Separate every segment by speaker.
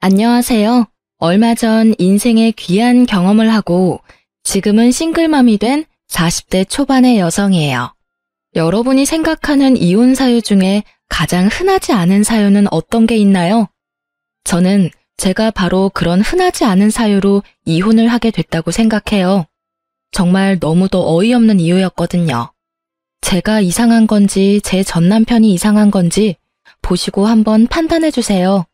Speaker 1: 안녕하세요. 얼마 전 인생의 귀한 경험을 하고 지금은 싱글맘이 된 40대 초반의 여성이에요. 여러분이 생각하는 이혼 사유 중에 가장 흔하지 않은 사유는 어떤 게 있나요? 저는 제가 바로 그런 흔하지 않은 사유로 이혼을 하게 됐다고 생각해요. 정말 너무도 어이없는 이유였거든요. 제가 이상한 건지 제 전 남편이 이상한 건지 보시고 한번 판단해 주세요.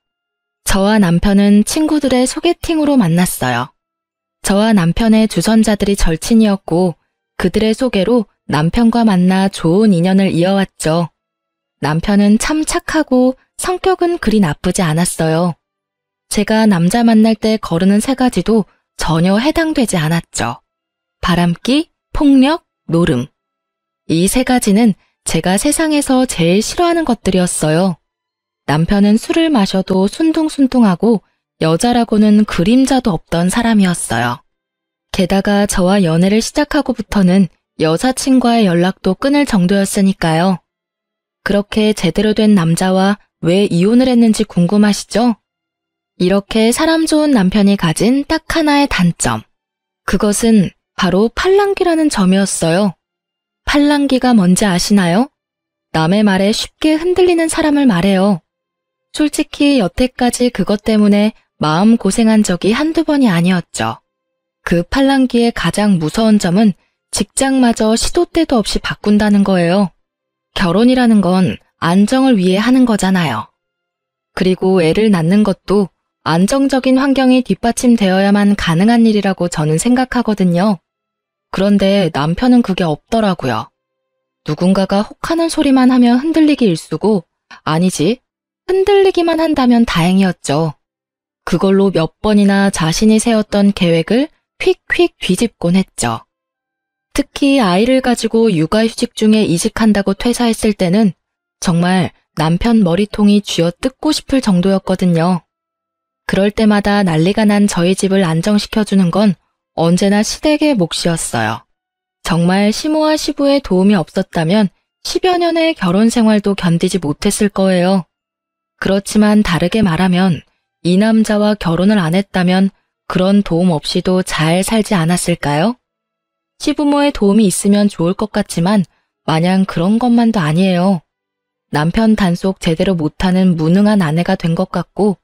Speaker 1: 저와 남편은 친구들의 소개팅으로 만났어요. 저와 남편의 주선자들이 절친이었고 그들의 소개로 남편과 만나 좋은 인연을 이어왔죠. 남편은 참 착하고 성격은 그리 나쁘지 않았어요. 제가 남자 만날 때 거르는 세 가지도 전혀 해당되지 않았죠. 바람기, 폭력, 노름. 이 세 가지는 제가 세상에서 제일 싫어하는 것들이었어요. 남편은 술을 마셔도 순둥순둥하고 여자라고는 그림자도 없던 사람이었어요. 게다가 저와 연애를 시작하고부터는 여사친과의 연락도 끊을 정도였으니까요. 그렇게 제대로 된 남자와 왜 이혼을 했는지 궁금하시죠? 이렇게 사람 좋은 남편이 가진 딱 하나의 단점. 그것은 바로 팔랑귀라는 점이었어요. 팔랑귀가 뭔지 아시나요? 남의 말에 쉽게 흔들리는 사람을 말해요. 솔직히 여태까지 그것 때문에 마음 고생한 적이 한두 번이 아니었죠. 그 팔랑귀의 가장 무서운 점은 직장마저 시도 때도 없이 바꾼다는 거예요. 결혼이라는 건 안정을 위해 하는 거잖아요. 그리고 애를 낳는 것도 안정적인 환경이 뒷받침되어야만 가능한 일이라고 저는 생각하거든요. 그런데 남편은 그게 없더라고요. 누군가가 혹하는 소리만 하면 흔들리기 일쑤고 아니지. 흔들리기만 한다면 다행이었죠. 그걸로 몇 번이나 자신이 세웠던 계획을 휙휙 뒤집곤 했죠. 특히 아이를 가지고 육아휴직 중에 이직한다고 퇴사했을 때는 정말 남편 머리통이 쥐어뜯고 싶을 정도였거든요. 그럴 때마다 난리가 난 저희 집을 안정시켜주는 건 언제나 시댁의 몫이었어요. 정말 시모와 시부의 도움이 없었다면 10여 년의 결혼 생활도 견디지 못했을 거예요. 그렇지만 다르게 말하면 이 남자와 결혼을 안 했다면 그런 도움 없이도 잘 살지 않았을까요? 시부모의 도움이 있으면 좋을 것 같지만 마냥 그런 것만도 아니에요. 남편 단속 제대로 못하는 무능한 아내가 된 것 같고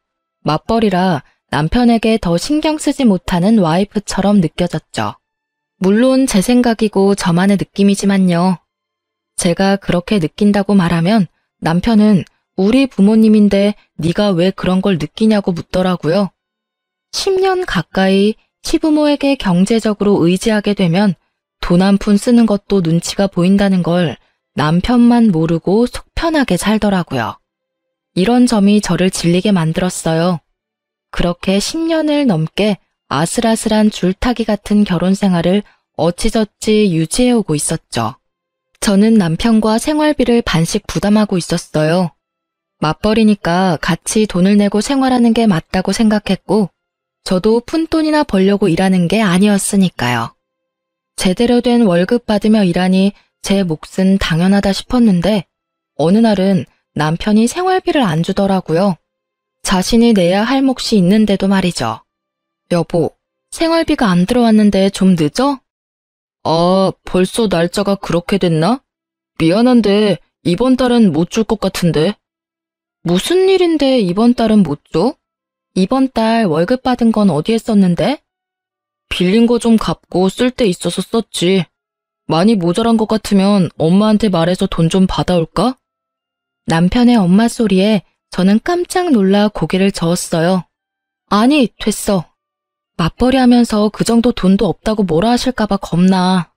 Speaker 1: 맞벌이라 남편에게 더 신경 쓰지 못하는 와이프처럼 느껴졌죠. 물론 제 생각이고 저만의 느낌이지만요. 제가 그렇게 느낀다고 말하면 남편은 우리 부모님인데 네가 왜 그런 걸 느끼냐고 묻더라고요. 10년 가까이 시부모에게 경제적으로 의지하게 되면 돈 한 푼 쓰는 것도 눈치가 보인다는 걸 남편만 모르고 속 편하게 살더라고요. 이런 점이 저를 질리게 만들었어요. 그렇게 10년을 넘게 아슬아슬한 줄타기 같은 결혼 생활을 어찌저찌 유지해오고 있었죠. 저는 남편과 생활비를 반씩 부담하고 있었어요. 맞벌이니까 같이 돈을 내고 생활하는 게 맞다고 생각했고 저도 푼돈이나 벌려고 일하는 게 아니었으니까요. 제대로 된 월급 받으며 일하니 제 몫은 당연하다 싶었는데 어느 날은 남편이 생활비를 안 주더라고요. 자신이 내야 할 몫이 있는데도 말이죠. 여보, 생활비가 안 들어왔는데 좀 늦어? 아, 벌써 날짜가 그렇게 됐나? 미안한데 이번 달은 못 줄 것 같은데. 무슨 일인데 이번 달은 못 줘? 이번 달 월급 받은 건 어디에 썼는데? 빌린 거 좀 갚고 쓸 데 있어서 썼지. 많이 모자란 것 같으면 엄마한테 말해서 돈 좀 받아올까? 남편의 엄마 소리에 저는 깜짝 놀라 고개를 저었어요. 아니, 됐어. 맞벌이 하면서 그 정도 돈도 없다고 뭐라 하실까봐 겁나.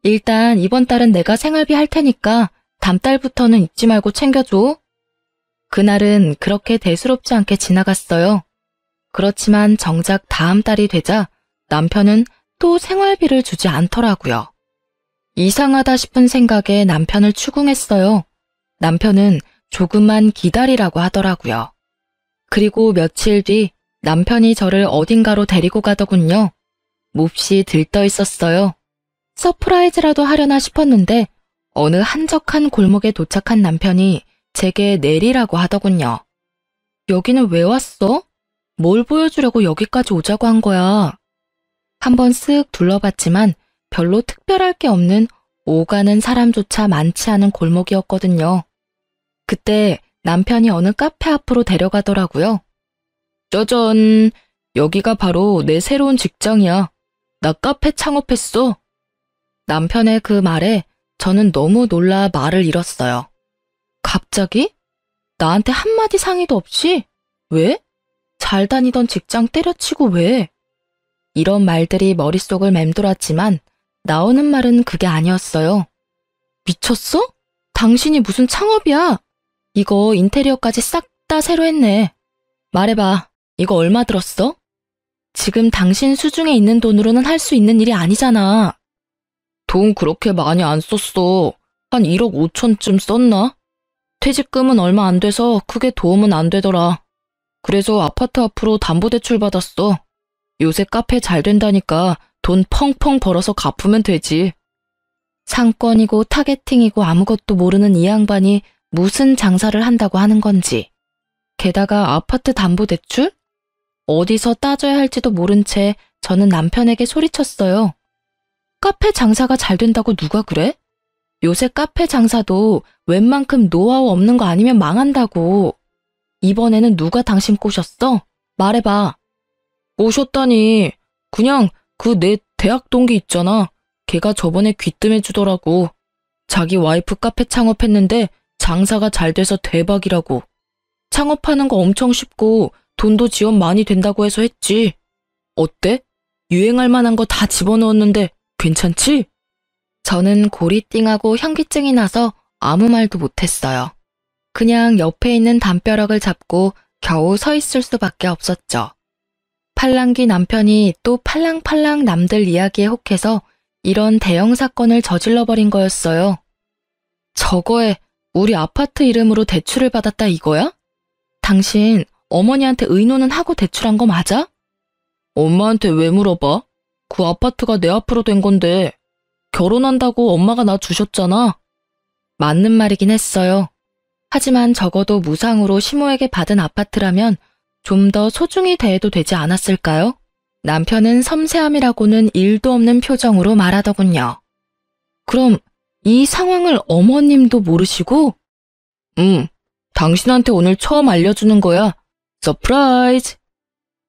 Speaker 1: 일단 이번 달은 내가 생활비 할 테니까 다음 달부터는 잊지 말고 챙겨줘. 그날은 그렇게 대수롭지 않게 지나갔어요. 그렇지만 정작 다음 달이 되자 남편은 또 생활비를 주지 않더라고요. 이상하다 싶은 생각에 남편을 추궁했어요. 남편은 조금만 기다리라고 하더라고요. 그리고 며칠 뒤 남편이 저를 어딘가로 데리고 가더군요. 몹시 들떠 있었어요. 서프라이즈라도 하려나 싶었는데 어느 한적한 골목에 도착한 남편이 제게 내리라고 하더군요. 여기는 왜 왔어? 뭘 보여주려고 여기까지 오자고 한 거야? 한번 쓱 둘러봤지만 별로 특별할 게 없는 오가는 사람조차 많지 않은 골목이었거든요. 그때 남편이 어느 카페 앞으로 데려가더라고요. 짜잔, 여기가 바로 내 새로운 직장이야. 나 카페 창업했어. 남편의 그 말에 저는 너무 놀라 말을 잃었어요. 갑자기? 나한테 한마디 상의도 없이? 왜? 잘 다니던 직장 때려치고 왜? 이런 말들이 머릿속을 맴돌았지만 나오는 말은 그게 아니었어요. 미쳤어? 당신이 무슨 창업이야? 이거 인테리어까지 싹 다 새로 했네. 말해봐. 이거 얼마 들었어? 지금 당신 수중에 있는 돈으로는 할 수 있는 일이 아니잖아. 돈 그렇게 많이 안 썼어. 한 1억 5천쯤 썼나? 퇴직금은 얼마 안 돼서 크게 도움은 안 되더라. 그래서 아파트 앞으로 담보대출 받았어. 요새 카페 잘 된다니까 돈 펑펑 벌어서 갚으면 되지. 상권이고 타겟팅이고 아무것도 모르는 이 양반이 무슨 장사를 한다고 하는 건지. 게다가 아파트 담보대출? 어디서 따져야 할지도 모른 채 저는 남편에게 소리쳤어요. 카페 장사가 잘 된다고 누가 그래? 요새 카페 장사도 웬만큼 노하우 없는 거 아니면 망한다고. 이번에는 누가 당신 꼬셨어? 말해봐. 꼬셨다니. 그냥 그 내 대학 동기 있잖아. 걔가 저번에 귀뜸해주더라고. 자기 와이프 카페 창업했는데 장사가 잘 돼서 대박이라고. 창업하는 거 엄청 쉽고 돈도 지원 많이 된다고 해서 했지. 어때? 유행할 만한 거 다 집어넣었는데 괜찮지? 저는 고리띵하고 현기증이 나서 아무 말도 못했어요. 그냥 옆에 있는 담벼락을 잡고 겨우 서 있을 수밖에 없었죠. 팔랑귀 남편이 또 팔랑팔랑 남들 이야기에 혹해서 이런 대형 사건을 저질러버린 거였어요. 저거에 우리 아파트 이름으로 대출을 받았다 이거야? 당신 어머니한테 의논은 하고 대출한 거 맞아? 엄마한테 왜 물어봐? 그 아파트가 내 앞으로 된 건데 결혼한다고 엄마가 나 주셨잖아. 맞는 말이긴 했어요. 하지만 적어도 무상으로 시모에게 받은 아파트라면 좀 더 소중히 대해도 되지 않았을까요? 남편은 섬세함이라고는 1도 없는 표정으로 말하더군요. 그럼 이 상황을 어머님도 모르시고? 당신한테 오늘 처음 알려주는 거야. 서프라이즈!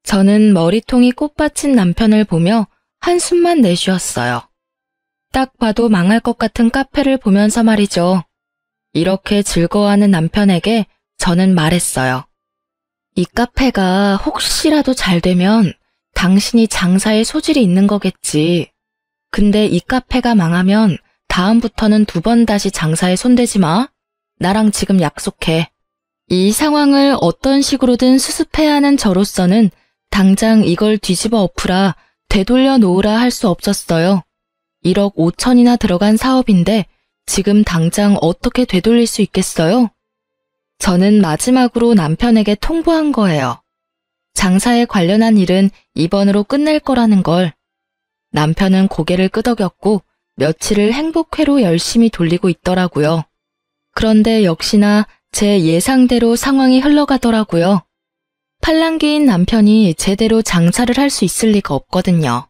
Speaker 1: 저는 머리통이 꽃받친 남편을 보며 한숨만 내쉬었어요. 딱 봐도 망할 것 같은 카페를 보면서 말이죠. 이렇게 즐거워하는 남편에게 저는 말했어요. 이 카페가 혹시라도 잘 되면 당신이 장사에 소질이 있는 거겠지. 근데 이 카페가 망하면 다음부터는 2번 다시 장사에 손대지 마. 나랑 지금 약속해. 이 상황을 어떤 식으로든 수습해야 하는 저로서는 당장 이걸 뒤집어 엎으라, 되돌려 놓으라 할 수 없었어요. 1억 5천이나 들어간 사업인데 지금 당장 어떻게 되돌릴 수 있겠어요? 저는 마지막으로 남편에게 통보한 거예요. 장사에 관련한 일은 이번으로 끝낼 거라는 걸. 남편은 고개를 끄덕였고 며칠을 행복회로 열심히 돌리고 있더라고요. 그런데 역시나 제 예상대로 상황이 흘러가더라고요. 팔랑귀인 남편이 제대로 장사를 할 수 있을 리가 없거든요.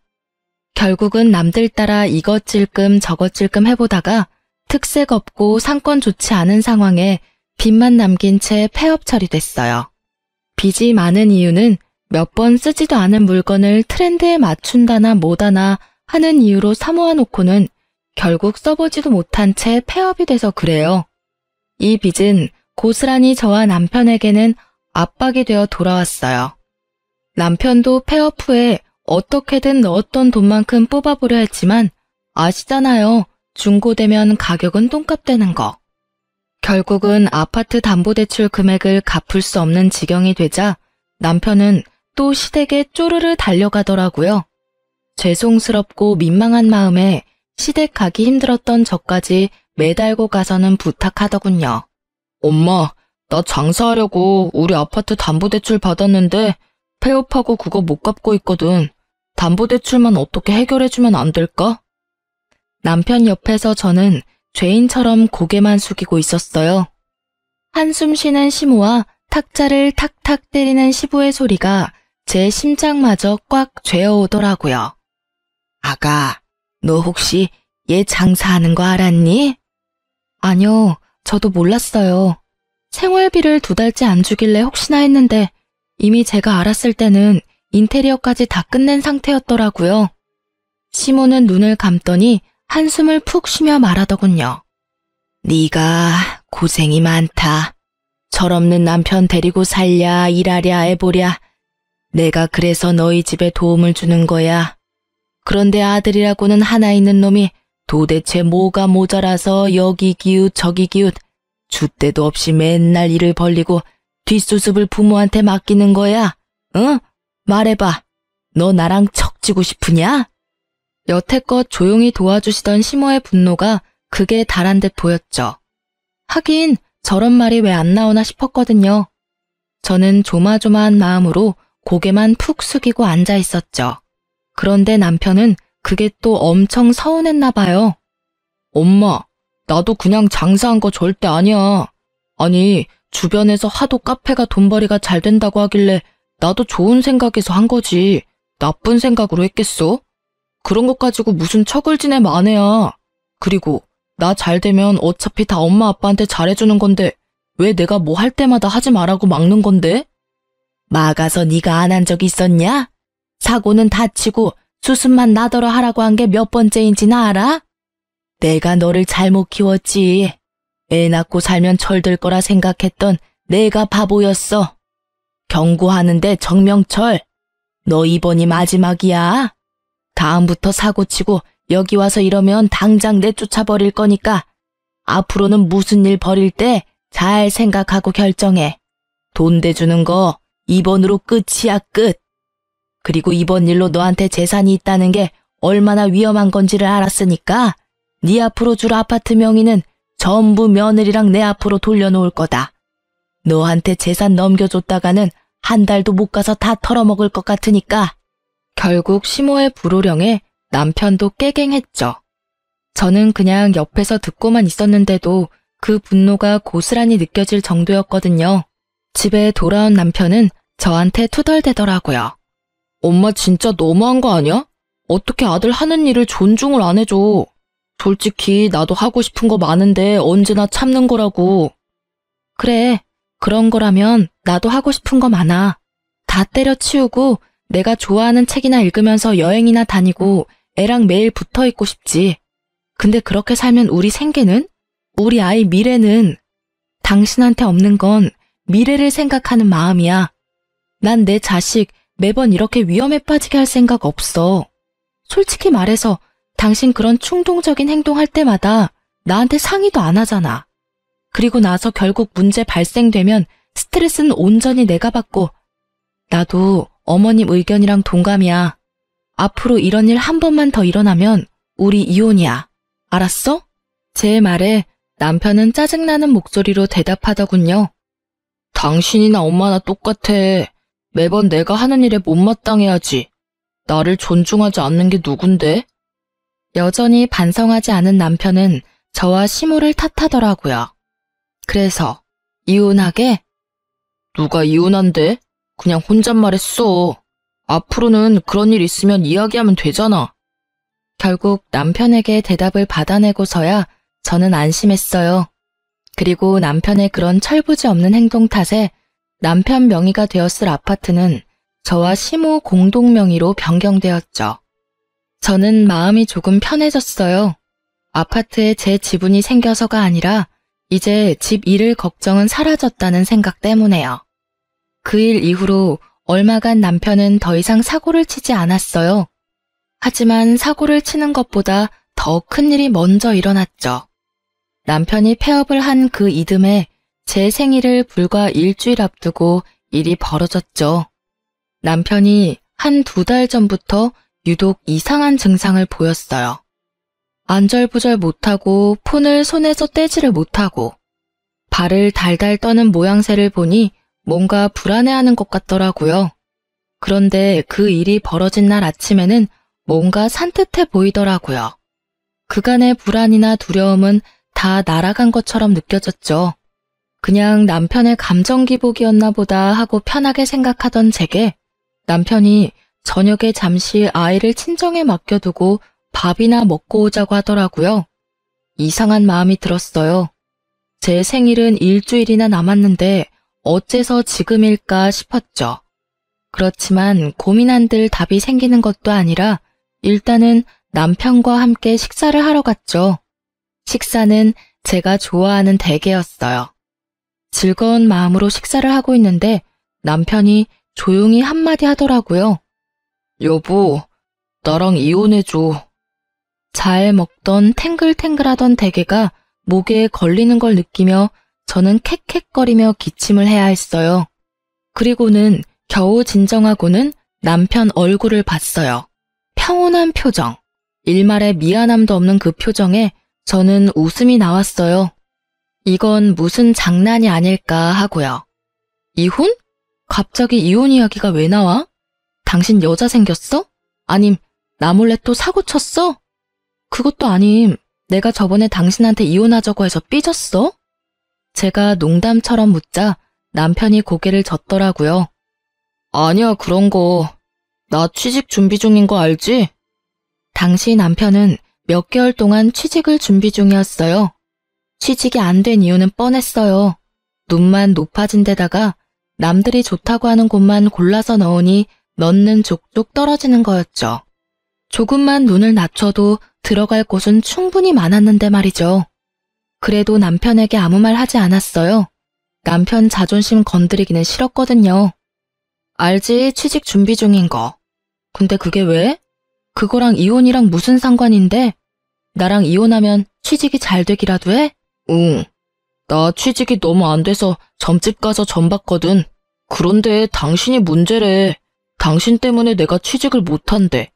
Speaker 1: 결국은 남들 따라 이것 찔끔 저것 찔끔 해보다가 특색 없고 상권 좋지 않은 상황에 빚만 남긴 채 폐업 처리됐어요. 빚이 많은 이유는 몇 번 쓰지도 않은 물건을 트렌드에 맞춘다나 뭐다나 하는 이유로 사모아놓고는 결국 써보지도 못한 채 폐업이 돼서 그래요. 이 빚은 고스란히 저와 남편에게는 압박이 되어 돌아왔어요. 남편도 폐업 후에 어떻게든 넣었던 돈만큼 뽑아보려 했지만 아시잖아요. 중고되면 가격은 똥값 되는 거. 결국은 아파트 담보대출 금액을 갚을 수 없는 지경이 되자 남편은 또 시댁에 쪼르르 달려가더라고요. 죄송스럽고 민망한 마음에 시댁 가기 힘들었던 저까지 매달고 가서는 부탁하더군요. 엄마, 나 장사하려고 우리 아파트 담보대출 받았는데 폐업하고 그거 못 갚고 있거든. 담보대출만 어떻게 해결해주면 안 될까? 남편 옆에서 저는 죄인처럼 고개만 숙이고 있었어요. 한숨 쉬는 시모와 탁자를 탁탁 때리는 시부의 소리가 제 심장마저 꽉 죄어오더라고요. 아가, 너 혹시 얘 장사하는 거 알았니? 아니요, 저도 몰랐어요. 생활비를 2달째 안 주길래 혹시나 했는데 이미 제가 알았을 때는 인테리어까지 다 끝낸 상태였더라고요. 시모는 눈을 감더니 한숨을 푹 쉬며 말하더군요. 네가 고생이 많다. 철없는 남편 데리고 살랴 일하랴 해보랴. 내가 그래서 너희 집에 도움을 주는 거야. 그런데 아들이라고는 하나 있는 놈이 도대체 뭐가 모자라서 여기 기웃 저기 기웃 줏대도 없이 맨날 일을 벌리고 뒷수습을 부모한테 맡기는 거야. 응? 말해봐. 너 나랑 척지고 싶으냐? 여태껏 조용히 도와주시던 시모의 분노가 극에 달한 듯 보였죠. 하긴 저런 말이 왜 안 나오나 싶었거든요. 저는 조마조마한 마음으로 고개만 푹 숙이고 앉아 있었죠. 그런데 남편은 그게 또 엄청 서운했나 봐요. 엄마, 나도 그냥 장사한 거 절대 아니야. 아니, 주변에서 하도 카페가 돈벌이가 잘 된다고 하길래 나도 좋은 생각에서 한 거지. 나쁜 생각으로 했겠어? 그런 것 가지고 무슨 척을 지내 마네야. 그리고 나 잘 되면 어차피 다 엄마 아빠한테 잘해주는 건데 왜 내가 뭐 할 때마다 하지 말라고 막는 건데? 막아서 네가 안 한 적 있었냐? 사고는 다치고 수습만 나더러 하라고 한 게 몇 번째인지나 알아? 내가 너를 잘못 키웠지. 애 낳고 살면 철들 거라 생각했던 내가 바보였어. 경고하는데 정명철, 너 이번이 마지막이야. 다음부터 사고치고 여기 와서 이러면 당장 내쫓아버릴 거니까 앞으로는 무슨 일 벌일 때 잘 생각하고 결정해. 돈 대주는 거 이번으로 끝이야, 끝. 그리고 이번 일로 너한테 재산이 있다는 게 얼마나 위험한 건지를 알았으니까 네 앞으로 줄 아파트 명의는 전부 며느리랑 내 앞으로 돌려놓을 거다. 너한테 재산 넘겨줬다가는 한 달도 못 가서 다 털어먹을 것 같으니까. 결국 시모의 불호령에 남편도 깨갱했죠. 저는 그냥 옆에서 듣고만 있었는데도 그 분노가 고스란히 느껴질 정도였거든요. 집에 돌아온 남편은 저한테 투덜대더라고요. 엄마 진짜 너무한 거 아니야? 어떻게 아들 하는 일을 존중을 안 해줘. 솔직히 나도 하고 싶은 거 많은데 언제나 참는 거라고. 그래, 그런 거라면 나도 하고 싶은 거 많아. 다 때려치우고 내가 좋아하는 책이나 읽으면서 여행이나 다니고 애랑 매일 붙어 있고 싶지. 근데 그렇게 살면 우리 생계는? 우리 아이 미래는? 당신한테 없는 건 미래를 생각하는 마음이야. 난 내 자식 매번 이렇게 위험에 빠지게 할 생각 없어. 솔직히 말해서 당신 그런 충동적인 행동할 때마다 나한테 상의도 안 하잖아. 그리고 나서 결국 문제 발생되면 스트레스는 온전히 내가 받고. 나도 어머님 의견이랑 동감이야. 앞으로 이런 일 한 번만 더 일어나면 우리 이혼이야. 알았어? 제 말에 남편은 짜증나는 목소리로 대답하더군요. 당신이나 엄마나 똑같아. 매번 내가 하는 일에 못마땅해야지. 나를 존중하지 않는 게 누군데? 여전히 반성하지 않은 남편은 저와 시모를 탓하더라고요. 그래서 이혼하게? 누가 이혼한대? 그냥 혼잣말했어. 앞으로는 그런 일 있으면 이야기하면 되잖아. 결국 남편에게 대답을 받아내고서야 저는 안심했어요. 그리고 남편의 그런 철부지 없는 행동 탓에 남편 명의가 되었을 아파트는 저와 시모 공동 명의로 변경되었죠. 저는 마음이 조금 편해졌어요. 아파트에 제 지분이 생겨서가 아니라 이제 집 잃을 걱정은 사라졌다는 생각 때문에요. 그 일 이후로 얼마간 남편은 더 이상 사고를 치지 않았어요. 하지만 사고를 치는 것보다 더 큰 일이 먼저 일어났죠. 남편이 폐업을 한 그 이듬해 제 생일을 불과 일주일 앞두고 일이 벌어졌죠. 남편이 한 2달 전부터 유독 이상한 증상을 보였어요. 안절부절 못하고 폰을 손에서 떼지를 못하고 발을 달달 떠는 모양새를 보니 뭔가 불안해하는 것 같더라고요. 그런데 그 일이 벌어진 날 아침에는 뭔가 산뜻해 보이더라고요. 그간의 불안이나 두려움은 다 날아간 것처럼 느껴졌죠. 그냥 남편의 감정 기복이었나 보다 하고 편하게 생각하던 제게 남편이 저녁에 잠시 아이를 친정에 맡겨두고 밥이나 먹고 오자고 하더라고요. 이상한 마음이 들었어요. 제 생일은 일주일이나 남았는데 어째서 지금일까 싶었죠. 그렇지만 고민한들 답이 생기는 것도 아니라 일단은 남편과 함께 식사를 하러 갔죠. 식사는 제가 좋아하는 대게였어요. 즐거운 마음으로 식사를 하고 있는데 남편이 조용히 한마디 하더라고요. 여보, 나랑 이혼해줘. 잘 먹던 탱글탱글하던 대게가 목에 걸리는 걸 느끼며 저는 캑캑거리며 기침을 해야 했어요. 그리고는 겨우 진정하고는 남편 얼굴을 봤어요. 평온한 표정, 일말의 미안함도 없는 그 표정에 저는 웃음이 나왔어요. 이건 무슨 장난이 아닐까 하고요. 이혼? 갑자기 이혼 이야기가 왜 나와? 당신 여자 생겼어? 아님 나 몰래 또 사고 쳤어? 그것도 아님 내가 저번에 당신한테 이혼하자고 해서 삐졌어? 제가 농담처럼 묻자 남편이 고개를 젓더라고요. 아니야, 그런 거. 나 취직 준비 중인 거 알지? 당시 남편은 몇 개월 동안 취직을 준비 중이었어요. 취직이 안 된 이유는 뻔했어요. 눈만 높아진 데다가 남들이 좋다고 하는 곳만 골라서 넣으니 넣는 족족 떨어지는 거였죠. 조금만 눈을 낮춰도 들어갈 곳은 충분히 많았는데 말이죠. 그래도 남편에게 아무 말 하지 않았어요. 남편 자존심 건드리기는 싫었거든요. 알지, 취직 준비 중인 거. 근데 그게 왜? 그거랑 이혼이랑 무슨 상관인데? 나랑 이혼하면 취직이 잘 되기라도 해? 응. 나 취직이 너무 안 돼서 점집 가서 점 봤거든. 그런데 당신이 문제래. 당신 때문에 내가 취직을 못한대.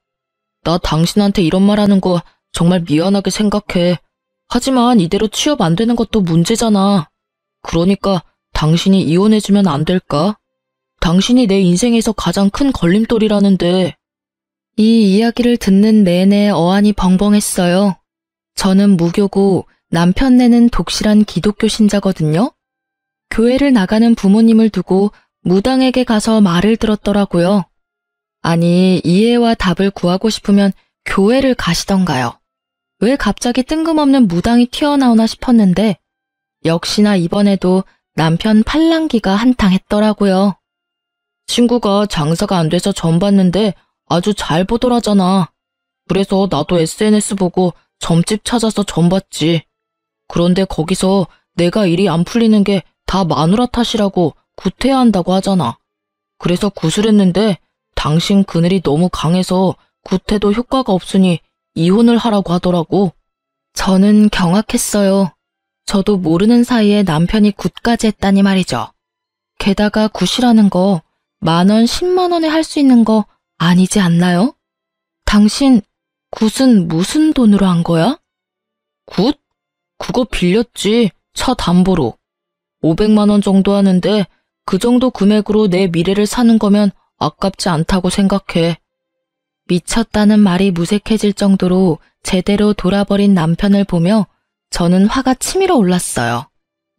Speaker 1: 나 당신한테 이런 말 하는 거 정말 미안하게 생각해. 하지만 이대로 취업 안 되는 것도 문제잖아. 그러니까 당신이 이혼해주면 안 될까? 당신이 내 인생에서 가장 큰 걸림돌이라는데. 이 이야기를 듣는 내내 어안이 벙벙했어요. 저는 무교고 남편네는 독실한 기독교 신자거든요. 교회를 나가는 부모님을 두고 무당에게 가서 말을 들었더라고요. 아니, 이해와 답을 구하고 싶으면 교회를 가시던가요. 왜 갑자기 뜬금없는 무당이 튀어나오나 싶었는데 역시나 이번에도 남편 팔랑귀가 한탕했더라고요. 친구가 장사가 안 돼서 점 봤는데 아주 잘 보더라잖아. 그래서 나도 SNS 보고 점집 찾아서 점 봤지. 그런데 거기서 내가 일이 안 풀리는 게 다 마누라 탓이라고 구태야 한다고 하잖아. 그래서 구술했는데 당신 그늘이 너무 강해서 구태도 효과가 없으니 이혼을 하라고 하더라고. 저는 경악했어요. 저도 모르는 사이에 남편이 굿까지 했다니 말이죠. 게다가 굿이라는 거 10,000원, 100,000원에 할 수 있는 거 아니지 않나요? 당신 굿은 무슨 돈으로 한 거야? 굿? 그거 빌렸지. 차 담보로. 500만 원 정도 하는데 그 정도 금액으로 내 미래를 사는 거면 아깝지 않다고 생각해. 미쳤다는 말이 무색해질 정도로 제대로 돌아버린 남편을 보며 저는 화가 치밀어 올랐어요.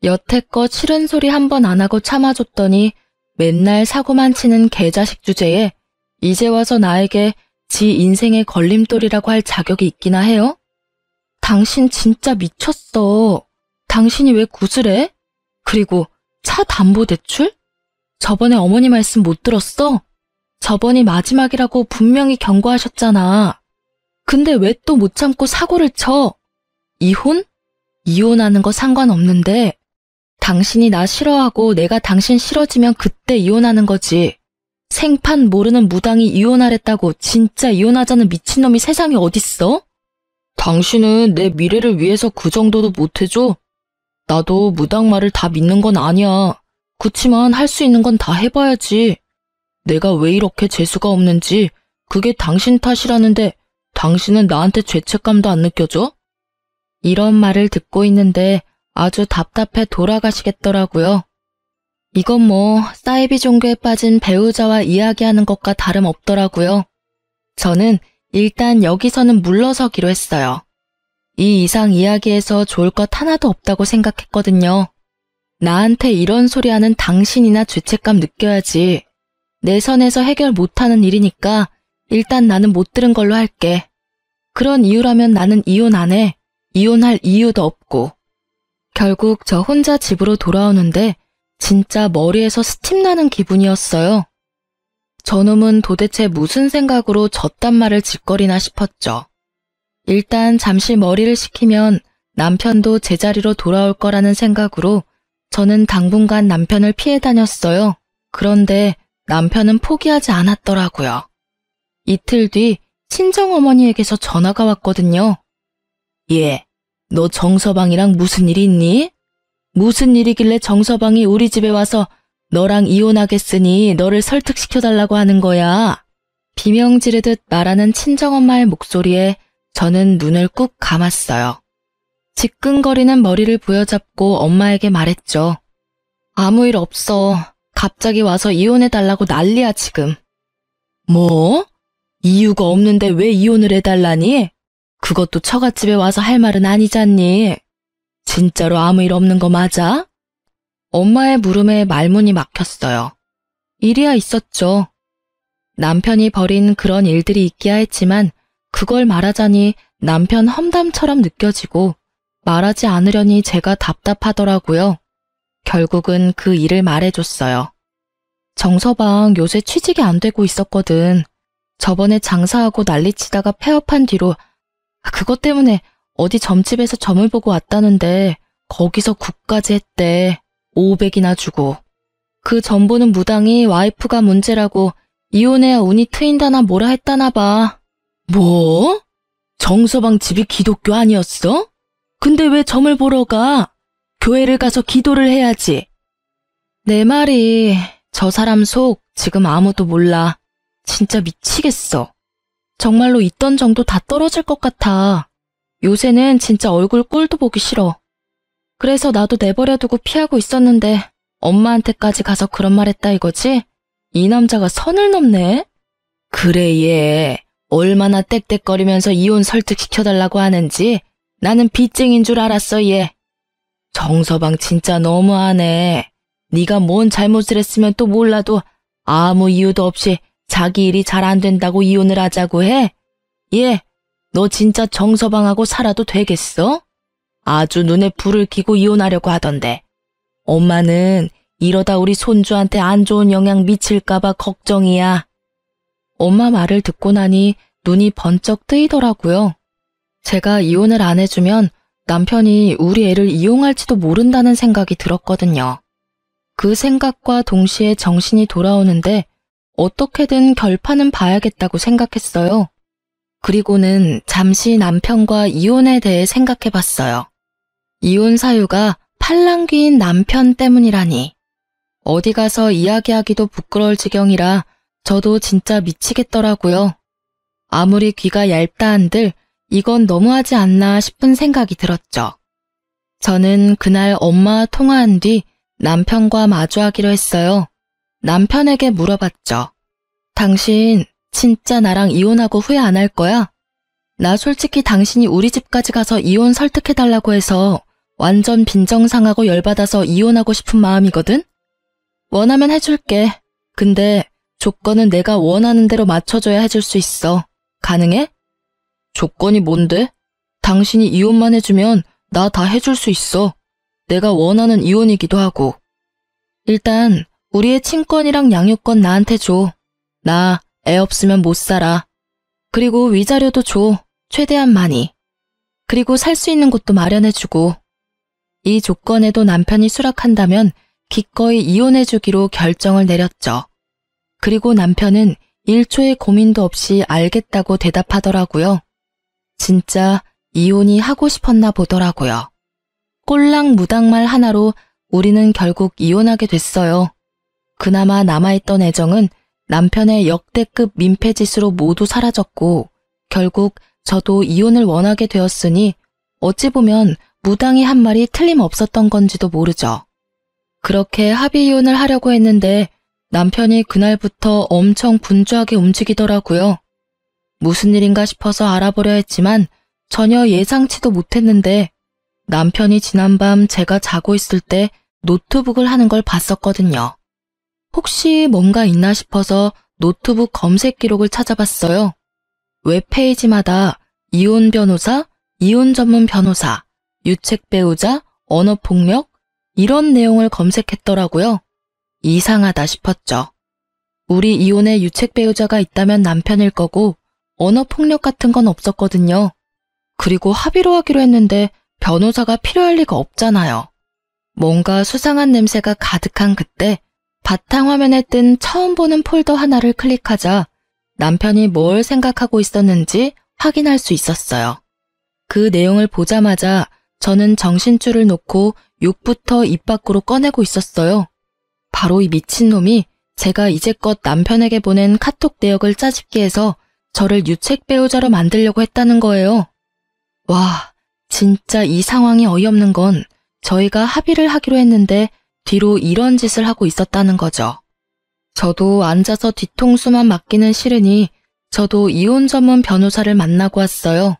Speaker 1: 여태껏 싫은 소리 한 번 안 하고 참아줬더니 맨날 사고만 치는 개자식 주제에 이제 와서 나에게 지 인생의 걸림돌이라고 할 자격이 있기나 해요? 당신 진짜 미쳤어. 당신이 왜 굿을 해? 그리고 차 담보대출? 저번에 어머니 말씀 못 들었어? 저번이 마지막이라고 분명히 경고하셨잖아. 근데 왜 또 못 참고 사고를 쳐? 이혼? 이혼하는 거 상관없는데 당신이 나 싫어하고 내가 당신 싫어지면 그때 이혼하는 거지. 생판 모르는 무당이 이혼하랬다고 진짜 이혼하자는 미친놈이 세상에 어딨어? 당신은 내 미래를 위해서 그 정도도 못해줘? 나도 무당 말을 다 믿는 건 아니야. 그치만 할 수 있는 건 다 해봐야지. 내가 왜 이렇게 재수가 없는지 그게 당신 탓이라는데 당신은 나한테 죄책감도 안 느껴져? 이런 말을 듣고 있는데 아주 답답해 돌아가시겠더라고요. 이건 뭐 사이비 종교에 빠진 배우자와 이야기하는 것과 다름없더라고요. 저는 일단 여기서는 물러서기로 했어요. 이 이상 이야기에서 좋을 것 하나도 없다고 생각했거든요. 나한테 이런 소리 하는 당신이나 죄책감 느껴야지. 내 선에서 해결 못하는 일이니까 일단 나는 못 들은 걸로 할게. 그런 이유라면 나는 이혼 안 해. 이혼할 이유도 없고. 결국 저 혼자 집으로 돌아오는데 진짜 머리에서 스팀 나는 기분이었어요. 저놈은 도대체 무슨 생각으로 저딴 말을 짓거리나 싶었죠. 일단 잠시 머리를 식히면 남편도 제자리로 돌아올 거라는 생각으로 저는 당분간 남편을 피해 다녔어요. 그런데 남편은 포기하지 않았더라고요. 이틀 뒤 친정어머니에게서 전화가 왔거든요. 얘, 너 정서방이랑 무슨 일이 있니? 무슨 일이길래 정서방이 우리 집에 와서 너랑 이혼하겠으니 너를 설득시켜달라고 하는 거야. 비명 지르듯 말하는 친정엄마의 목소리에 저는 눈을 꾹 감았어요. 지끈거리는 머리를 부여잡고 엄마에게 말했죠. 아무 일 없어. 갑자기 와서 이혼해달라고 난리야 지금. 뭐? 이유가 없는데 왜 이혼을 해달라니? 그것도 처갓집에 와서 할 말은 아니잖니. 진짜로 아무 일 없는 거 맞아? 엄마의 물음에 말문이 막혔어요. 일이야 있었죠. 남편이 벌인 그런 일들이 있기야 했지만 그걸 말하자니 남편 험담처럼 느껴지고 말하지 않으려니 제가 답답하더라고요. 결국은 그 일을 말해줬어요. 정서방 요새 취직이 안 되고 있었거든. 저번에 장사하고 난리치다가 폐업한 뒤로 그것 때문에 어디 점집에서 점을 보고 왔다는데 거기서 굿까지 했대. 500이나 주고. 그 점 보는 무당이 와이프가 문제라고 이혼해야 운이 트인다나 뭐라 했다나 봐. 뭐? 정서방 집이 기독교 아니었어? 근데 왜 점을 보러 가? 교회를 가서 기도를 해야지. 내 말이 저 사람 속 지금 아무도 몰라. 진짜 미치겠어. 정말로 있던 정도 다 떨어질 것 같아. 요새는 진짜 얼굴 꼴도 보기 싫어. 그래서 나도 내버려두고 피하고 있었는데 엄마한테까지 가서 그런 말 했다 이거지? 이 남자가 선을 넘네? 그래 얘 얼마나 떽떽거리면서 이혼 설득시켜달라고 하는지 나는 빚쟁인 줄 알았어 얘. 정서방 진짜 너무하네. 네가 뭔 잘못을 했으면 또 몰라도 아무 이유도 없이 자기 일이 잘 안 된다고 이혼을 하자고 해? 얘, 너 진짜 정서방하고 살아도 되겠어? 아주 눈에 불을 켜고 이혼하려고 하던데. 엄마는 이러다 우리 손주한테 안 좋은 영향 미칠까봐 걱정이야. 엄마 말을 듣고 나니 눈이 번쩍 뜨이더라고요. 제가 이혼을 안 해주면 남편이 우리 애를 이용할지도 모른다는 생각이 들었거든요. 그 생각과 동시에 정신이 돌아오는데 어떻게든 결판은 봐야겠다고 생각했어요. 그리고는 잠시 남편과 이혼에 대해 생각해봤어요. 이혼 사유가 팔랑귀인 남편 때문이라니. 어디 가서 이야기하기도 부끄러울 지경이라 저도 진짜 미치겠더라고요. 아무리 귀가 얇다 한들 이건 너무하지 않나 싶은 생각이 들었죠. 저는 그날 엄마와 통화한 뒤 남편과 마주하기로 했어요. 남편에게 물어봤죠. 당신 진짜 나랑 이혼하고 후회 안 할 거야? 나 솔직히 당신이 우리 집까지 가서 이혼 설득해달라고 해서 완전 빈정상하고 열받아서 이혼하고 싶은 마음이거든? 원하면 해줄게. 근데 조건은 내가 원하는 대로 맞춰줘야 해줄 수 있어. 가능해? 조건이 뭔데? 당신이 이혼만 해주면 나 다 해줄 수 있어. 내가 원하는 이혼이기도 하고. 일단 우리의 친권이랑 양육권 나한테 줘. 나 애 없으면 못 살아. 그리고 위자료도 줘. 최대한 많이. 그리고 살 수 있는 곳도 마련해주고. 이 조건에도 남편이 수락한다면 기꺼이 이혼해주기로 결정을 내렸죠. 그리고 남편은 1초의 고민도 없이 알겠다고 대답하더라고요. 진짜 이혼이 하고 싶었나 보더라고요. 꼴랑무당말 하나로 우리는 결국 이혼하게 됐어요. 그나마 남아있던 애정은 남편의 역대급 민폐짓으로 모두 사라졌고 결국 저도 이혼을 원하게 되었으니 어찌 보면 무당이 한 말이 틀림없었던 건지도 모르죠. 그렇게 합의 이혼을 하려고 했는데 남편이 그날부터 엄청 분주하게 움직이더라고요. 무슨 일인가 싶어서 알아보려 했지만 전혀 예상치도 못했는데 남편이 지난밤 제가 자고 있을 때 노트북을 하는 걸 봤었거든요. 혹시 뭔가 있나 싶어서 노트북 검색 기록을 찾아봤어요. 웹페이지마다 이혼 변호사, 이혼 전문 변호사, 유책 배우자, 언어폭력 이런 내용을 검색했더라고요. 이상하다 싶었죠. 우리 이혼에 유책 배우자가 있다면 남편일 거고 언어폭력 같은 건 없었거든요. 그리고 합의로 하기로 했는데 변호사가 필요할 리가 없잖아요. 뭔가 수상한 냄새가 가득한 그때 바탕화면에 뜬 처음 보는 폴더 하나를 클릭하자 남편이 뭘 생각하고 있었는지 확인할 수 있었어요. 그 내용을 보자마자 저는 정신줄을 놓고 욕부터 입 밖으로 꺼내고 있었어요. 바로 이 미친놈이 제가 이제껏 남편에게 보낸 카톡 내역을 짜집기 해서 저를 유책 배우자로 만들려고 했다는 거예요. 와, 진짜 이 상황이 어이없는 건 저희가 합의를 하기로 했는데 뒤로 이런 짓을 하고 있었다는 거죠. 저도 앉아서 뒤통수만 맞기는 싫으니 저도 이혼 전문 변호사를 만나고 왔어요.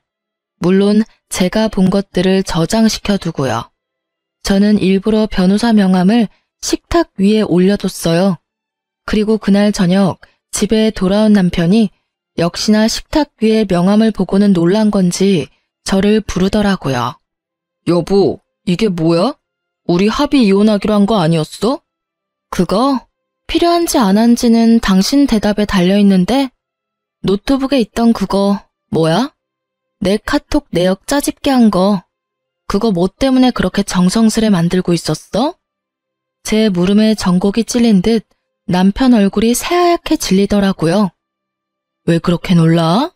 Speaker 1: 물론 제가 본 것들을 저장시켜 두고요. 저는 일부러 변호사 명함을 식탁 위에 올려뒀어요. 그리고 그날 저녁 집에 돌아온 남편이 역시나 식탁 위에 명함을 보고는 놀란 건지 저를 부르더라고요. 여보, 이게 뭐야? 우리 합의 이혼하기로 한 거 아니었어? 그거 필요한지 안 한지는 당신 대답에 달려있는데 노트북에 있던 그거 뭐야? 내 카톡 내역 짜집게 한 거. 그거 뭐 때문에 그렇게 정성스레 만들고 있었어? 제 물음에 전곡이 찔린 듯 남편 얼굴이 새하얗게 질리더라고요. 왜 그렇게 놀라?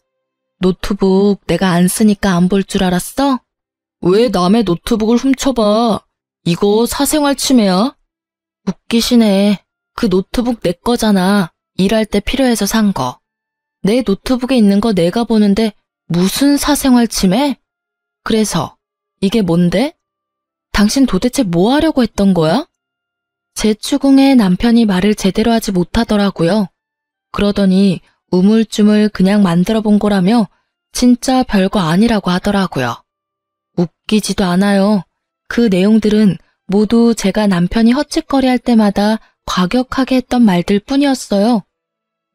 Speaker 1: 노트북 내가 안 쓰니까 안 볼 줄 알았어? 왜 남의 노트북을 훔쳐봐? 이거 사생활 침해야? 웃기시네. 그 노트북 내 거잖아. 일할 때 필요해서 산 거. 내 노트북에 있는 거 내가 보는데 무슨 사생활 침해? 그래서 이게 뭔데? 당신 도대체 뭐 하려고 했던 거야? 제 추궁에 남편이 말을 제대로 하지 못하더라고요. 그러더니 우물쭈물 그냥 만들어 본 거라며 진짜 별거 아니라고 하더라고요. 웃기지도 않아요. 그 내용들은 모두 제가 남편이 헛짓거리할 때마다 과격하게 했던 말들 뿐이었어요.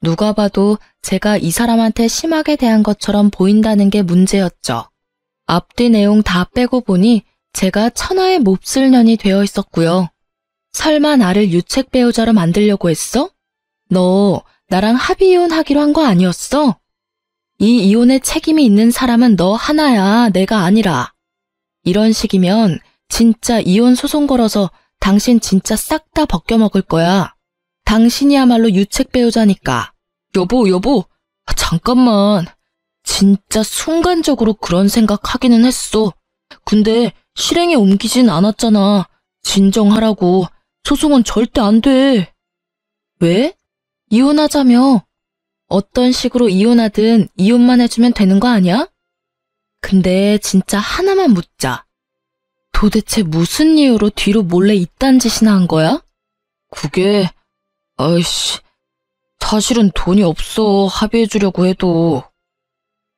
Speaker 1: 누가 봐도 제가 이 사람한테 심하게 대한 것처럼 보인다는 게 문제였죠. 앞뒤 내용 다 빼고 보니 제가 천하의 몹쓸 년이 되어 있었고요. 설마 나를 유책 배우자로 만들려고 했어? 너 나랑 합의 이혼하기로 한 거 아니었어? 이 이혼에 책임이 있는 사람은 너 하나야, 내가 아니라. 이런 식이면 진짜 이혼 소송 걸어서 당신 진짜 싹 다 벗겨먹을 거야. 당신이야말로 유책 배우자니까. 여보, 잠깐만. 진짜 순간적으로 그런 생각하기는 했어. 근데 실행에 옮기진 않았잖아. 진정하라고. 소송은 절대 안 돼. 왜? 이혼하자며. 어떤 식으로 이혼하든 이혼만 해주면 되는 거 아니야? 근데 진짜 하나만 묻자. 도대체 무슨 이유로 뒤로 몰래 이딴 짓이나 한 거야? 그게, 아이씨, 사실은 돈이 없어, 합의해주려고 해도.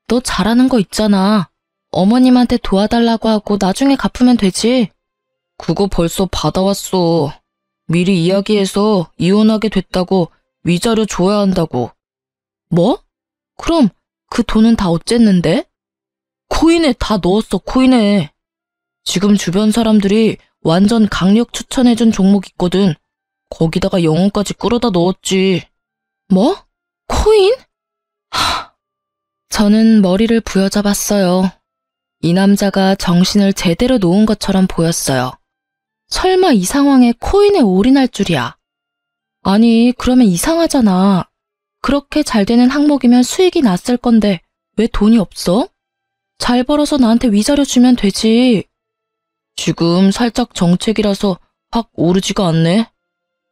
Speaker 1: 너 잘하는 거 있잖아. 어머님한테 도와달라고 하고 나중에 갚으면 되지. 그거 벌써 받아왔어. 미리 이야기해서 이혼하게 됐다고 위자료 줘야 한다고. 뭐? 그럼 그 돈은 다 어쨌는데? 코인에 다 넣었어, 코인에. 지금 주변 사람들이 완전 강력 추천해준 종목 있거든. 거기다가 영혼까지 끌어다 넣었지. 뭐? 코인? 저는 머리를 부여잡았어요. 이 남자가 정신을 제대로 놓은 것처럼 보였어요. 설마 이 상황에 코인에 올인할 줄이야. 아니, 그러면 이상하잖아. 그렇게 잘 되는 항목이면 수익이 났을 건데 왜 돈이 없어? 잘 벌어서 나한테 위자료 주면 되지. 지금 살짝 정책이라서 확 오르지가 않네.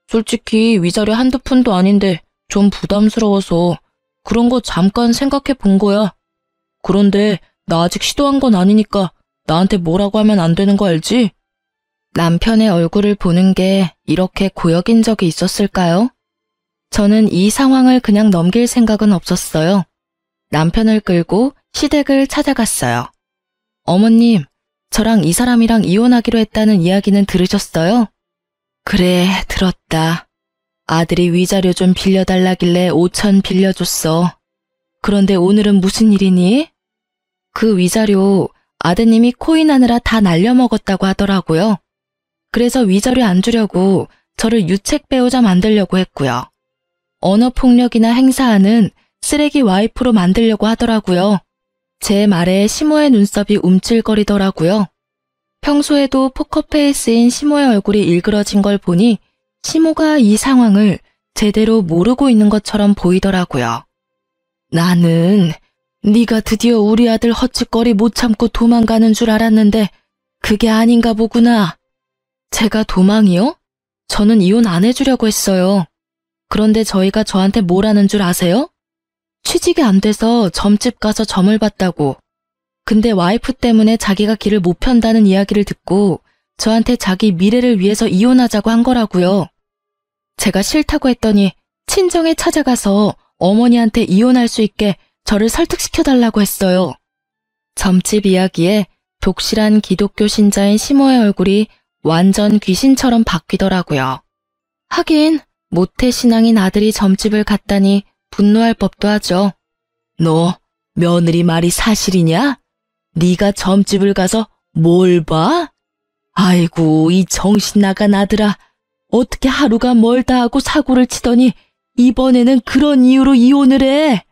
Speaker 1: 솔직히 위자료 한두 푼도 아닌데 좀 부담스러워서 그런 거 잠깐 생각해 본 거야. 그런데 나 아직 시도한 건 아니니까 나한테 뭐라고 하면 안 되는 거 알지? 남편의 얼굴을 보는 게 이렇게 고역인 적이 있었을까요? 저는 이 상황을 그냥 넘길 생각은 없었어요. 남편을 끌고 시댁을 찾아갔어요. 어머님, 저랑 이 사람이랑 이혼하기로 했다는 이야기는 들으셨어요? 그래, 들었다. 아들이 위자료 좀 빌려달라길래 5천 빌려줬어. 그런데 오늘은 무슨 일이니? 그 위자료 아드님이 코인 하느라 다 날려먹었다고 하더라고요. 그래서 위자료 안 주려고 저를 유책 배우자 만들려고 했고요. 언어폭력이나 행사하는 쓰레기 와이프로 만들려고 하더라고요. 제 말에 시모의 눈썹이 움찔거리더라고요. 평소에도 포커페이스인 시모의 얼굴이 일그러진 걸 보니 시모가 이 상황을 제대로 모르고 있는 것처럼 보이더라고요. 나는 네가 드디어 우리 아들 헛짓거리 못 참고 도망가는 줄 알았는데 그게 아닌가 보구나. 제가 도망이요? 저는 이혼 안 해주려고 했어요. 그런데 저희가 저한테 뭘 하는 줄 아세요? 취직이 안 돼서 점집 가서 점을 봤다고. 근데 와이프 때문에 자기가 길을 못 편다는 이야기를 듣고 저한테 자기 미래를 위해서 이혼하자고 한 거라고요. 제가 싫다고 했더니 친정에 찾아가서 어머니한테 이혼할 수 있게 저를 설득시켜달라고 했어요. 점집 이야기에 독실한 기독교 신자인 시모의 얼굴이 완전 귀신처럼 바뀌더라고요. 하긴 모태신앙인 아들이 점집을 갔다니 분노할 법도 하죠. 너 며느리 말이 사실이냐? 네가 점집을 가서 뭘 봐? 아이고 이 정신 나간 아들아. 어떻게 하루가 멀다 하고 사고를 치더니 이번에는 그런 이유로 이혼을 해.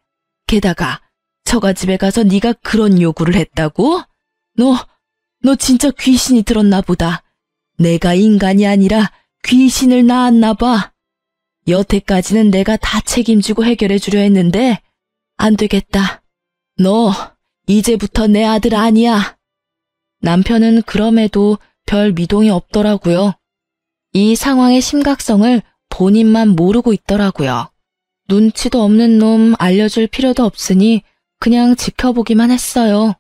Speaker 1: 게다가 처가집에 가서 네가 그런 요구를 했다고? 너 진짜 귀신이 들었나 보다. 내가 인간이 아니라 귀신을 낳았나 봐. 여태까지는 내가 다 책임지고 해결해 주려 했는데 안 되겠다. 너 이제부터 내 아들 아니야. 남편은 그럼에도 별 미동이 없더라고요. 이 상황의 심각성을 본인만 모르고 있더라고요. 눈치도 없는 놈 알려줄 필요도 없으니 그냥 지켜보기만 했어요.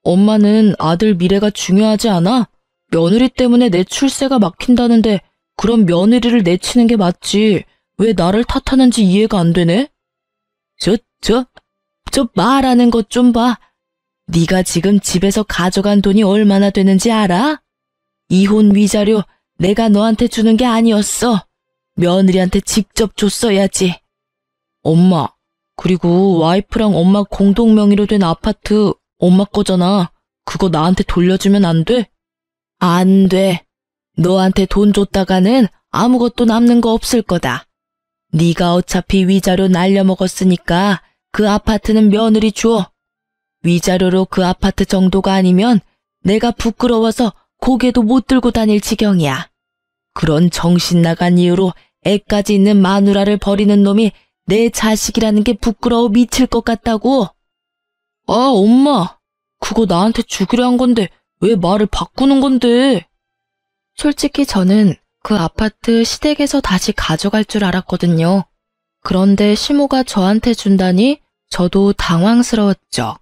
Speaker 1: 엄마는 아들 미래가 중요하지 않아? 며느리 때문에 내 출세가 막힌다는데 그럼 며느리를 내치는 게 맞지. 왜 나를 탓하는지 이해가 안 되네? 저 말하는 것 좀 봐. 네가 지금 집에서 가져간 돈이 얼마나 되는지 알아? 이혼 위자료 내가 너한테 주는 게 아니었어. 며느리한테 직접 줬어야지. 엄마, 그리고 와이프랑 엄마 공동 명의로 된 아파트 엄마 거잖아. 그거 나한테 돌려주면 안 돼? 안 돼. 너한테 돈 줬다가는 아무것도 남는 거 없을 거다. 네가 어차피 위자료 날려먹었으니까 그 아파트는 며느리 줘. 위자료로 그 아파트 정도가 아니면 내가 부끄러워서 고개도 못 들고 다닐 지경이야. 그런 정신 나간 이유로 애까지 있는 마누라를 버리는 놈이 내 자식이라는 게 부끄러워 미칠 것 같다고. 아, 엄마. 그거 나한테 주기로 한 건데 왜 말을 바꾸는 건데? 솔직히 저는 그 아파트 시댁에서 다시 가져갈 줄 알았거든요. 그런데 시모가 저한테 준다니 저도 당황스러웠죠.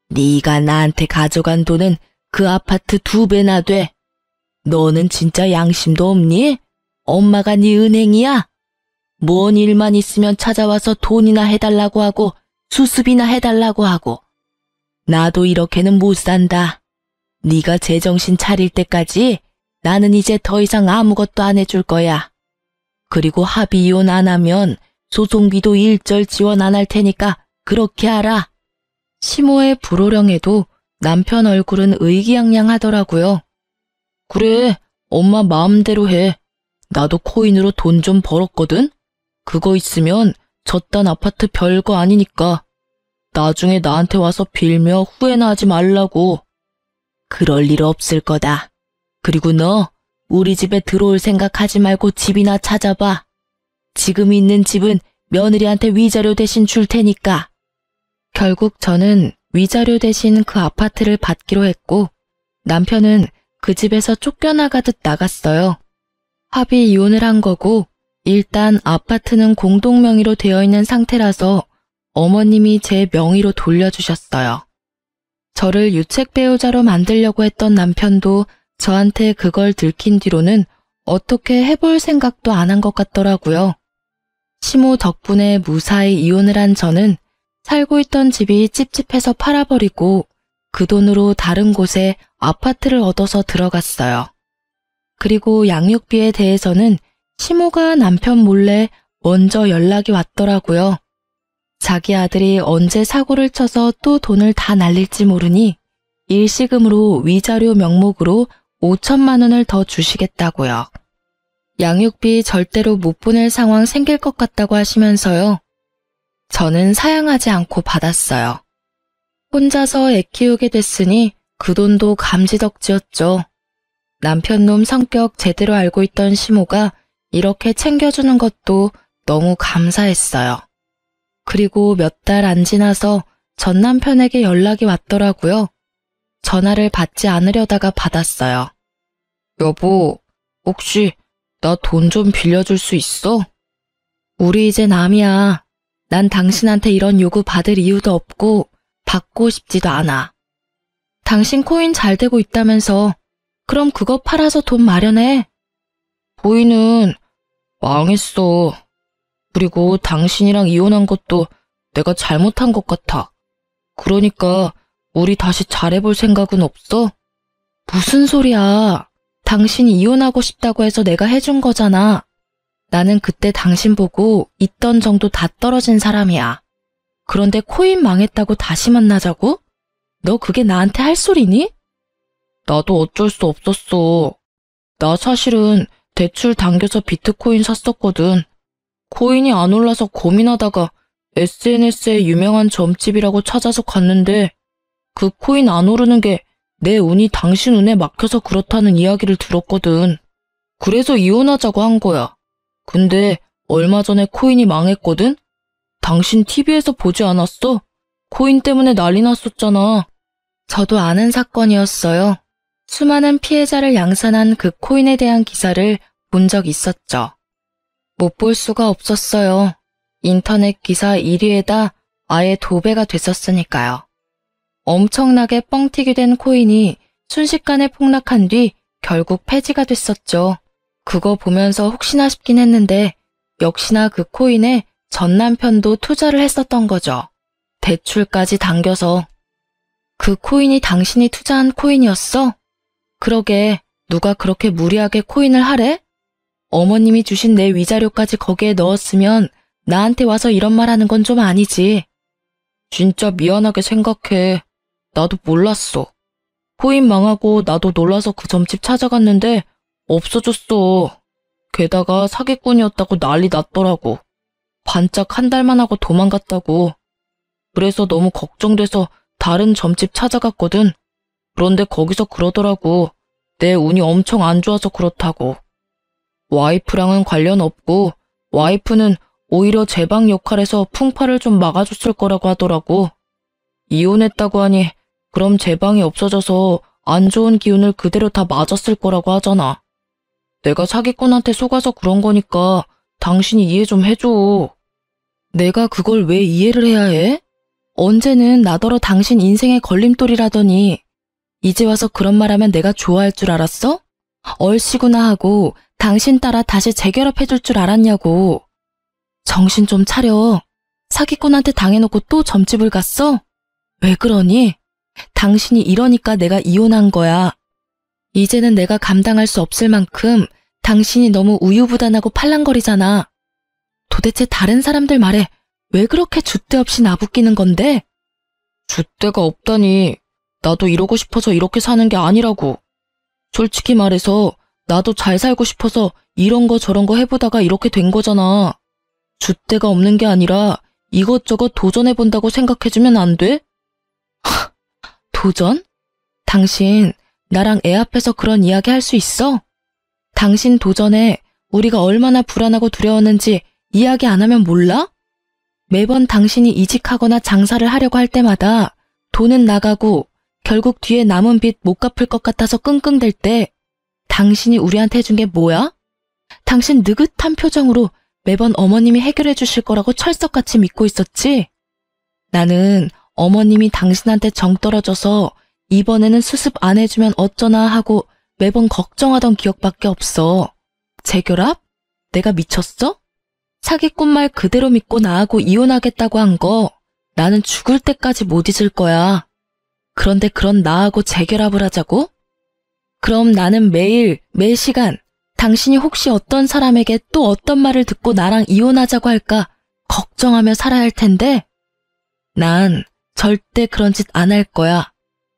Speaker 1: 네가 나한테 가져간 돈은 그 아파트 2배나 돼. 너는 진짜 양심도 없니? 엄마가 네 은행이야? 뭔 일만 있으면 찾아와서 돈이나 해달라고 하고 수습이나 해달라고 하고. 나도 이렇게는 못 산다. 네가 제정신 차릴 때까지 나는 이제 더 이상 아무것도 안 해줄 거야. 그리고 합의 이혼 안 하면 소송비도 일절 지원 안 할 테니까 그렇게 알아. 시모의 불호령에도 남편 얼굴은 의기양양하더라고요. 그래, 엄마 마음대로 해. 나도 코인으로 돈 좀 벌었거든? 그거 있으면 저딴 아파트 별거 아니니까. 나중에 나한테 와서 빌며 후회나 하지 말라고. 그럴 일 없을 거다. 그리고 너 우리 집에 들어올 생각하지 말고 집이나 찾아봐. 지금 있는 집은 며느리한테 위자료 대신 줄 테니까. 결국 저는 위자료 대신 그 아파트를 받기로 했고 남편은 그 집에서 쫓겨나가듯 나갔어요. 합의 이혼을 한 거고 일단 아파트는 공동 명의로 되어 있는 상태라서 어머님이 제 명의로 돌려주셨어요. 저를 유책 배우자로 만들려고 했던 남편도 저한테 그걸 들킨 뒤로는 어떻게 해볼 생각도 안 한 것 같더라고요. 시모 덕분에 무사히 이혼을 한 저는 살고 있던 집이 찝찝해서 팔아버리고 그 돈으로 다른 곳에 아파트를 얻어서 들어갔어요. 그리고 양육비에 대해서는 시모가 남편 몰래 먼저 연락이 왔더라고요. 자기 아들이 언제 사고를 쳐서 또 돈을 다 날릴지 모르니 일시금으로 위자료 명목으로 5천만 원을 더 주시겠다고요. 양육비 절대로 못 보낼 상황 생길 것 같다고 하시면서요. 저는 사양하지 않고 받았어요. 혼자서 애 키우게 됐으니 그 돈도 감지덕지였죠. 남편놈 성격 제대로 알고 있던 시모가 이렇게 챙겨주는 것도 너무 감사했어요. 그리고 몇 달 안 지나서 전 남편에게 연락이 왔더라고요. 전화를 받지 않으려다가 받았어요. 여보, 혹시 나 돈 좀 빌려줄 수 있어? 우리 이제 남이야. 난 당신한테 이런 요구 받을 이유도 없고 받고 싶지도 않아. 당신 코인 잘 되고 있다면서 그럼 그거 팔아서 돈 마련해. 코인은 망했어. 그리고 당신이랑 이혼한 것도 내가 잘못한 것 같아. 그러니까 우리 다시 잘해볼 생각은 없어? 무슨 소리야. 당신이 이혼하고 싶다고 해서 내가 해준 거잖아. 나는 그때 당신 보고 있던 정도 다 떨어진 사람이야. 그런데 코인 망했다고 다시 만나자고? 너 그게 나한테 할 소리니? 나도 어쩔 수 없었어. 나 사실은 대출 당겨서 비트코인 샀었거든. 코인이 안 올라서 고민하다가 SNS에 유명한 점집이라고 찾아서 갔는데 그 코인 안 오르는 게 내 운이 당신 운에 막혀서 그렇다는 이야기를 들었거든. 그래서 이혼하자고 한 거야. 근데 얼마 전에 코인이 망했거든? 당신 TV에서 보지 않았어? 코인 때문에 난리 났었잖아. 저도 아는 사건이었어요. 수많은 피해자를 양산한 그 코인에 대한 기사를 본 적 있었죠. 못 볼 수가 없었어요. 인터넷 기사 1위에다 아예 도배가 됐었으니까요. 엄청나게 뻥튀기 된 코인이 순식간에 폭락한 뒤 결국 폐지가 됐었죠. 그거 보면서 혹시나 싶긴 했는데 역시나 그 코인에 전 남편도 투자를 했었던 거죠. 대출까지 당겨서. 그 코인이 당신이 투자한 코인이었어? 그러게 누가 그렇게 무리하게 코인을 하래? 어머님이 주신 내 위자료까지 거기에 넣었으면 나한테 와서 이런 말 하는 건 좀 아니지. 진짜 미안하게 생각해. 나도 몰랐어. 코인 망하고 나도 놀라서 그 점집 찾아갔는데 없어졌어. 게다가 사기꾼이었다고 난리 났더라고. 반짝 한 달만 하고 도망갔다고. 그래서 너무 걱정돼서 다른 점집 찾아갔거든. 그런데 거기서 그러더라고. 내 운이 엄청 안 좋아서 그렇다고. 와이프랑은 관련 없고 와이프는 오히려 제 방 역할에서 풍파를 좀 막아줬을 거라고 하더라고. 이혼했다고 하니 그럼 제 방이 없어져서 안 좋은 기운을 그대로 다 맞았을 거라고 하잖아. 내가 사기꾼한테 속아서 그런 거니까 당신이 이해 좀 해줘. 내가 그걸 왜 이해를 해야 해? 언제는 나더러 당신 인생의 걸림돌이라더니 이제 와서 그런 말하면 내가 좋아할 줄 알았어? 얼씨구나 하고 당신 따라 다시 재결합해줄 줄 알았냐고. 정신 좀 차려. 사기꾼한테 당해놓고 또 점집을 갔어? 왜 그러니? 당신이 이러니까 내가 이혼한 거야. 이제는 내가 감당할 수 없을 만큼 당신이 너무 우유부단하고 팔랑거리잖아. 도대체 다른 사람들 말에 왜 그렇게 줏대 없이 나부끼는 건데? 줏대가 없다니. 나도 이러고 싶어서 이렇게 사는 게 아니라고. 솔직히 말해서 나도 잘 살고 싶어서 이런 거 저런 거 해보다가 이렇게 된 거잖아. 줏대가 없는 게 아니라 이것저것 도전해본다고 생각해주면 안 돼? 도전? 당신 나랑 애 앞에서 그런 이야기 할 수 있어? 당신 도전에 우리가 얼마나 불안하고 두려웠는지 이야기 안 하면 몰라? 매번 당신이 이직하거나 장사를 하려고 할 때마다 돈은 나가고 결국 뒤에 남은 빚 못 갚을 것 같아서 끙끙댈 때 당신이 우리한테 해준 게 뭐야? 당신 느긋한 표정으로 매번 어머님이 해결해 주실 거라고 철석같이 믿고 있었지? 나는 어머님이 당신한테 정 떨어져서 이번에는 수습 안 해주면 어쩌나 하고 매번 걱정하던 기억밖에 없어. 재결합? 내가 미쳤어? 사기꾼 말 그대로 믿고 나하고 이혼하겠다고 한 거 나는 죽을 때까지 못 잊을 거야. 그런데 그런 나하고 재결합을 하자고? 그럼 나는 매일, 매 시간 당신이 혹시 어떤 사람에게 또 어떤 말을 듣고 나랑 이혼하자고 할까 걱정하며 살아야 할 텐데 난 절대 그런 짓 안 할 거야.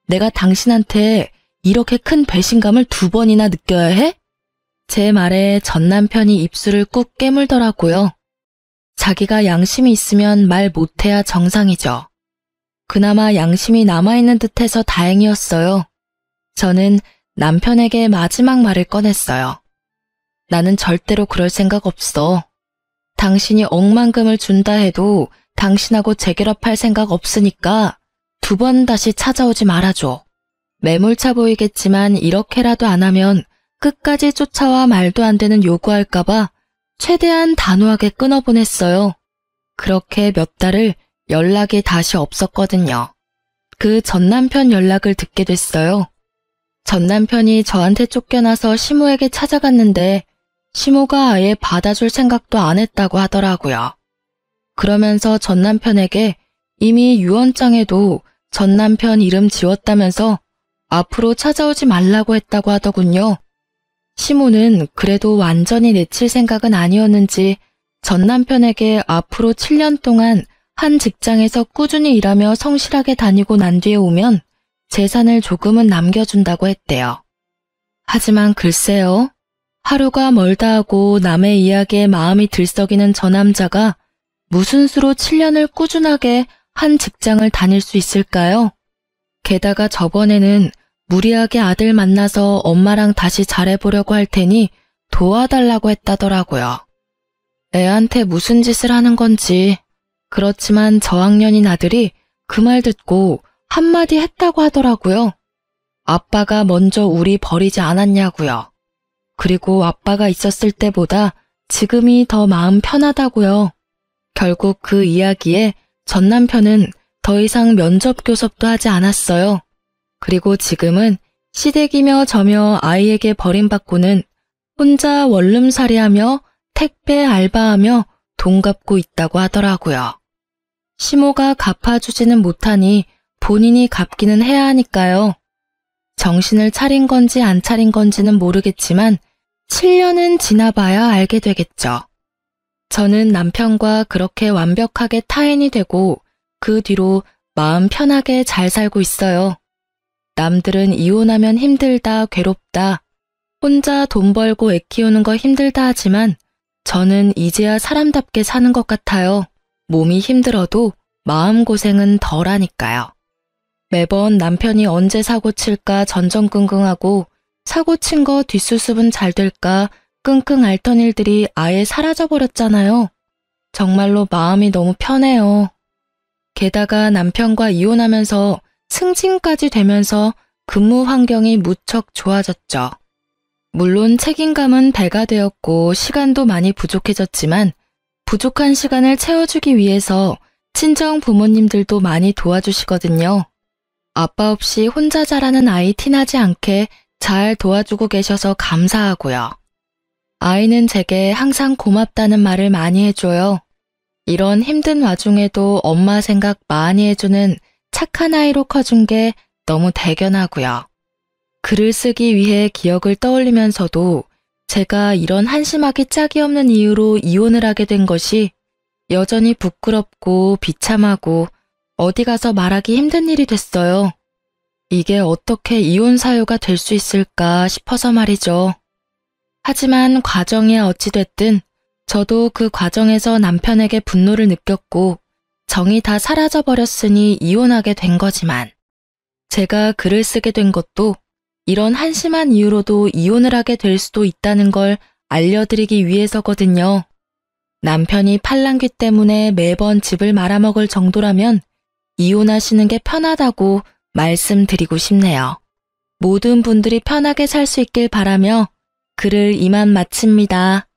Speaker 1: 내가 당신한테 이렇게 큰 배신감을 2번이나 느껴야 해? 제 말에 전 남편이 입술을 꾹 깨물더라고요. 자기가 양심이 있으면 말 못해야 정상이죠. 그나마 양심이 남아있는 듯해서 다행이었어요. 저는 남편에게 마지막 말을 꺼냈어요. 나는 절대로 그럴 생각 없어. 당신이 억만금을 준다 해도 당신하고 재결합할 생각 없으니까 2번 다시 찾아오지 말아줘. 매몰차 보이겠지만 이렇게라도 안 하면 끝까지 쫓아와 말도 안 되는 요구할까봐 최대한 단호하게 끊어보냈어요. 그렇게 몇 달을 연락이 다시 없었거든요. 그 전 남편 연락을 듣게 됐어요. 전 남편이 저한테 쫓겨나서 시모에게 찾아갔는데 시모가 아예 받아줄 생각도 안 했다고 하더라고요. 그러면서 전 남편에게 이미 유언장에도 전 남편 이름 지웠다면서 앞으로 찾아오지 말라고 했다고 하더군요. 시모는 그래도 완전히 내칠 생각은 아니었는지 전 남편에게 앞으로 7년 동안 한 직장에서 꾸준히 일하며 성실하게 다니고 난 뒤에 오면 재산을 조금은 남겨준다고 했대요. 하지만 글쎄요. 하루가 멀다 하고 남의 이야기에 마음이 들썩이는 저 남자가 무슨 수로 7년을 꾸준하게 한 직장을 다닐 수 있을까요? 게다가 저번에는 무리하게 아들 만나서 엄마랑 다시 잘해보려고 할 테니 도와달라고 했다더라고요. 애한테 무슨 짓을 하는 건지. 그렇지만 저학년인 아들이 그 말 듣고 한마디 했다고 하더라고요. 아빠가 먼저 우리 버리지 않았냐고요. 그리고 아빠가 있었을 때보다 지금이 더 마음 편하다고요. 결국 그 이야기에 전 남편은 더 이상 면접 교섭도 하지 않았어요. 그리고 지금은 시댁이며 저며 아이에게 버림받고는 혼자 원룸살이하며 택배 알바하며 돈 갚고 있다고 하더라고요. 시모가 갚아주지는 못하니 본인이 갚기는 해야 하니까요. 정신을 차린 건지 안 차린 건지는 모르겠지만 7년은 지나봐야 알게 되겠죠. 저는 남편과 그렇게 완벽하게 타인이 되고 그 뒤로 마음 편하게 잘 살고 있어요. 남들은 이혼하면 힘들다, 괴롭다, 혼자 돈 벌고 애 키우는 거 힘들다 하지만 저는 이제야 사람답게 사는 것 같아요. 몸이 힘들어도 마음고생은 덜하니까요. 매번 남편이 언제 사고 칠까 전전긍긍하고 사고 친 거 뒷수습은 잘 될까 끙끙 앓던 일들이 아예 사라져버렸잖아요. 정말로 마음이 너무 편해요. 게다가 남편과 이혼하면서 승진까지 되면서 근무 환경이 무척 좋아졌죠. 물론 책임감은 배가 되었고 시간도 많이 부족해졌지만 부족한 시간을 채워주기 위해서 친정 부모님들도 많이 도와주시거든요. 아빠 없이 혼자 자라는 아이 티나지 않게 잘 도와주고 계셔서 감사하고요. 아이는 제게 항상 고맙다는 말을 많이 해줘요. 이런 힘든 와중에도 엄마 생각 많이 해주는 착한 아이로 커준 게 너무 대견하고요. 글을 쓰기 위해 기억을 떠올리면서도 제가 이런 한심하기 짝이 없는 이유로 이혼을 하게 된 것이 여전히 부끄럽고 비참하고 어디 가서 말하기 힘든 일이 됐어요. 이게 어떻게 이혼 사유가 될 수 있을까 싶어서 말이죠. 하지만 과정이 어찌됐든 저도 그 과정에서 남편에게 분노를 느꼈고 정이 다 사라져버렸으니 이혼하게 된 거지만 제가 글을 쓰게 된 것도 이런 한심한 이유로도 이혼을 하게 될 수도 있다는 걸 알려드리기 위해서거든요. 남편이 팔랑귀 때문에 매번 집을 말아먹을 정도라면 이혼하시는 게 편하다고 말씀드리고 싶네요. 모든 분들이 편하게 살 수 있길 바라며 글을 이만 마칩니다.